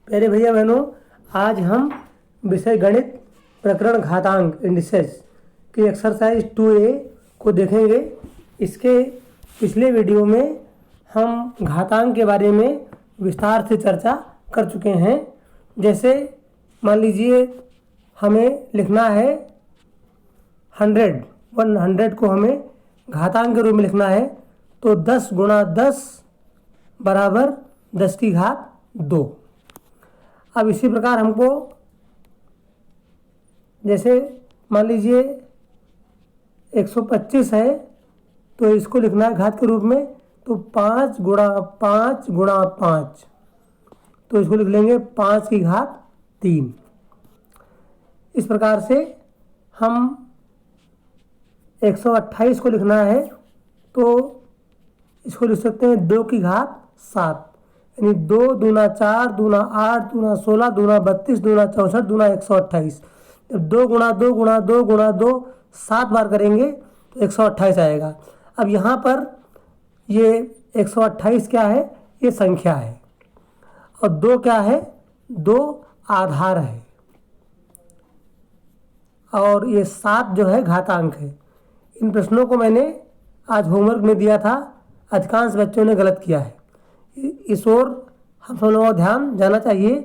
प्यारे भैया बहनों, आज हम विषय गणित प्रकरण घातांक इंडिसेस की एक्सरसाइज 2A को देखेंगे। इसके पिछले वीडियो में हम घातांक के बारे में विस्तार से चर्चा कर चुके हैं। जैसे मान लीजिए हमें लिखना है 100 को हमें घातांक के रूप में लिखना है, तो 10 गुणा 10 बराबर 10 की घात 2। अब इसी प्रकार हमको जैसे मान लीजिए 125 है, तो इसको लिखना है घात के रूप में, तो 5 गुणा 5 गुणा 5, तो इसको लिख लेंगे 5 की घात 3। इस प्रकार से हम 128 को लिखना है, तो इसको लिख सकते हैं 2 की घात 7, यानी 2 दूना 4 दूना 8 दूना 16 दूना 32 दूना 64 दूना 128। जब 2 गुणा 2 गुणा 2 गुणा 2 7 बार करेंगे तो 128 आएगा। अब यहाँ पर ये 128 क्या है? ये संख्या है, और 2 क्या है? 2 आधार है, और ये 7 जो है घातांक है। इन प्रश्नों को मैंने आज होमवर्क में दिया था, अधिकांश बच्चों ने गलत किया है। इस ओर हम सब लोगों को ध्यान जाना चाहिए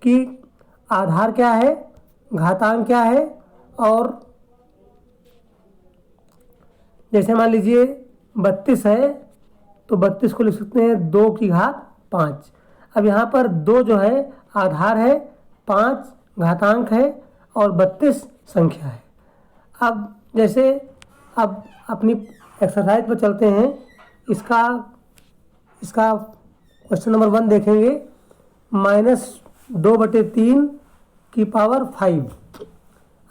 कि आधार क्या है, घातांक क्या है। और जैसे मान लीजिए 32 है, तो 32 को लिख सकते हैं 2 की घात 5। अब यहाँ पर 2 जो है आधार है, 5 घातांक है, और 32 संख्या है। अब जैसे अब अपनी एक्सरसाइज पर चलते हैं। इसका क्वेश्चन नंबर 1 देखेंगे। -2/3 की पावर 5।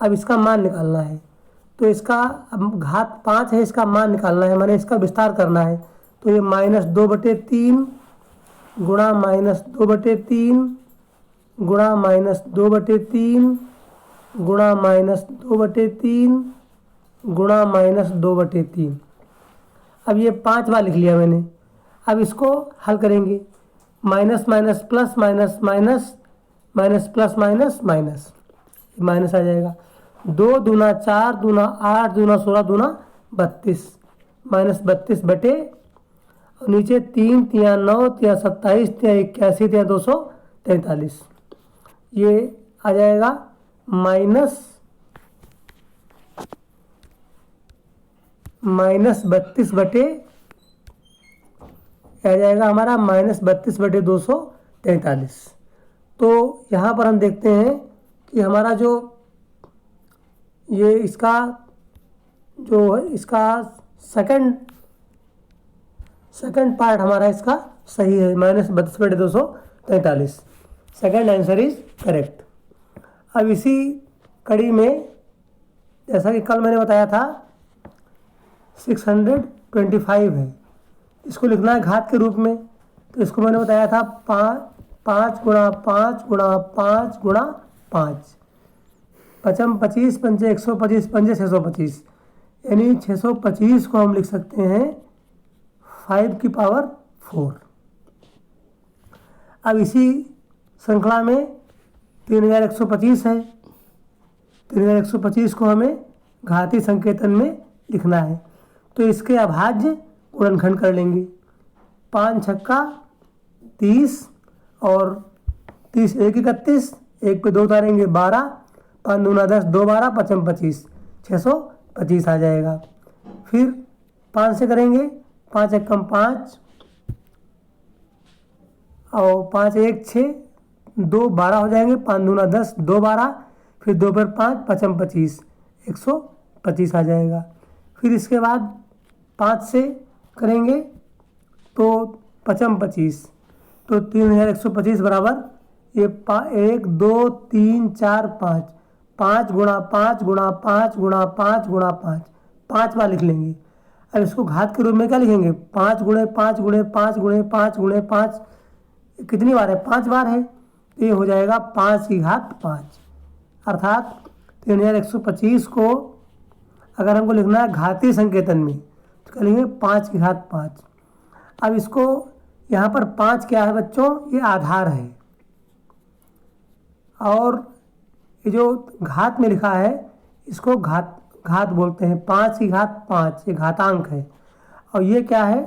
अब इसका मान निकालना है, तो इसका अब घात 5 है, इसका मान निकालना है, माने इसका विस्तार करना है। तो ये -2/3 गुणा -2/3 गुणा -2/3 गुणा -2/3 गुणा -2/3। अब ये 5 बार लिख लिया मैंने। अब इसको हल करेंगे, minus minus plus minus minus minus plus minus minus, minus आ जाएगा। 2 दूना 4 दूना 8 दूना 16 दूना 32, -32 बटे, और नीचे 3 3 9 3 27 3 81 3 243। ये आ जाएगा -32 बटे, आ जाएगा हमारा -32 बटे 243। तो यहाँ पर हम देखते हैं कि हमारा जो ये इसका सेकंड पार्ट हमारा इसका सही है, -32 बटे 243। Second answer is correct. अब इसी कड़ी में जैसा कि कल मैंने बताया था 625 है, इसको लिखना है घात के रूप में। तो इसको मैंने बताया था 5 गुणा 5 गुणा 5 गुणा 5, 5 25 पंचे 125 पंचे 625, यानी 625 को हम लिख सकते हैं 5 की पावर 4। अब इसी श्रृंखला में 3125 है, 3125 को हमें घातीय संकेतन में लिखना है। तो इसके अभाज्य गुणनखंड कर लेंगे। 5 छक्का 30, और 30 1 31, 1 पे 2 उतारेंगे 12, 5 दूना 10 2 12 5 25, 625 आ जाएगा। फिर 5 से करेंगे, 5 एकम 5, और 5 1 6 2 12 हो जाएंगे, 5 दूना 10 2 12, फिर 2 पर 5 5 25, 125 आ जाएगा। फिर इसके बाद 5 से करेंगे तो 5 25, तो 3125 बराबर ये 1 2 3 4 5, 5 गुणा 5 गुणा 5 गुणा 5 गुणा 5, 5 बार लिख लेंगे। अब इसको घात के रूप में क्या लिखेंगे? 5 गुणे 5 गुणे 5 गुणे 5 गुणे 5, कितनी बार है? 5 बार है, तो ये हो जाएगा 5 की घात 5। अर्थात 3125 को अगर हमको लिखना है घातीय संकेतन में, तो क्या लिखेंगे? 5 की घात 5। अब इसको यहाँ पर 5 क्या है बच्चों? ये आधार है, और ये जो घात में लिखा है इसको घात बोलते हैं। 5 की घात 5 ये घातांक है, और ये क्या है,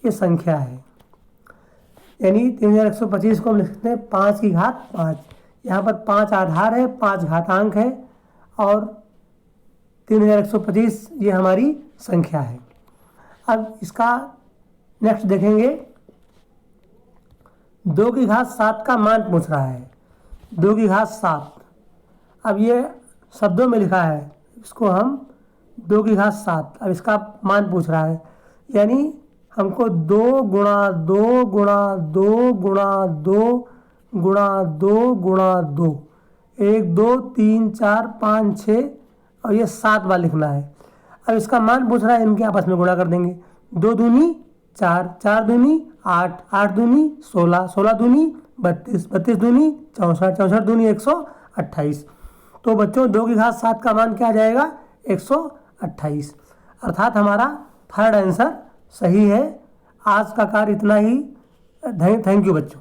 ये संख्या है। यानी 3125 को हम लिख सकते हैं 5 की घात 5। यहाँ पर 5 आधार है, 5 घातांक है, और 3125 ये हमारी संख्या है। अब इसका नेक्स्ट देखेंगे, 2 की घात 7 का मान पूछ रहा है। 2 की घात 7, अब ये शब्दों में लिखा है, इसको हम 2 की घात 7, अब इसका मान पूछ रहा है। यानी हमको 2 गुणा 2 गुणा 2 गुणा 2 गुणा 2 गुणा 2, 1 2 3 4 5 6 और ये 7 बार लिखना है। अब इसका मान पूछ रहा है, इनके आपस में गुणा कर देंगे। 2 दूनी 4, 4 दूनी 8, 8 दूनी 16, 16 दूनी 32, 32 दूनी 64, 64 दूनी 128। तो बच्चों 2 की घात 7 का मान क्या आ जाएगा, 128। अर्थात हमारा थर्ड आंसर सही है। आज का कार्य इतना ही। थैंक यू बच्चों।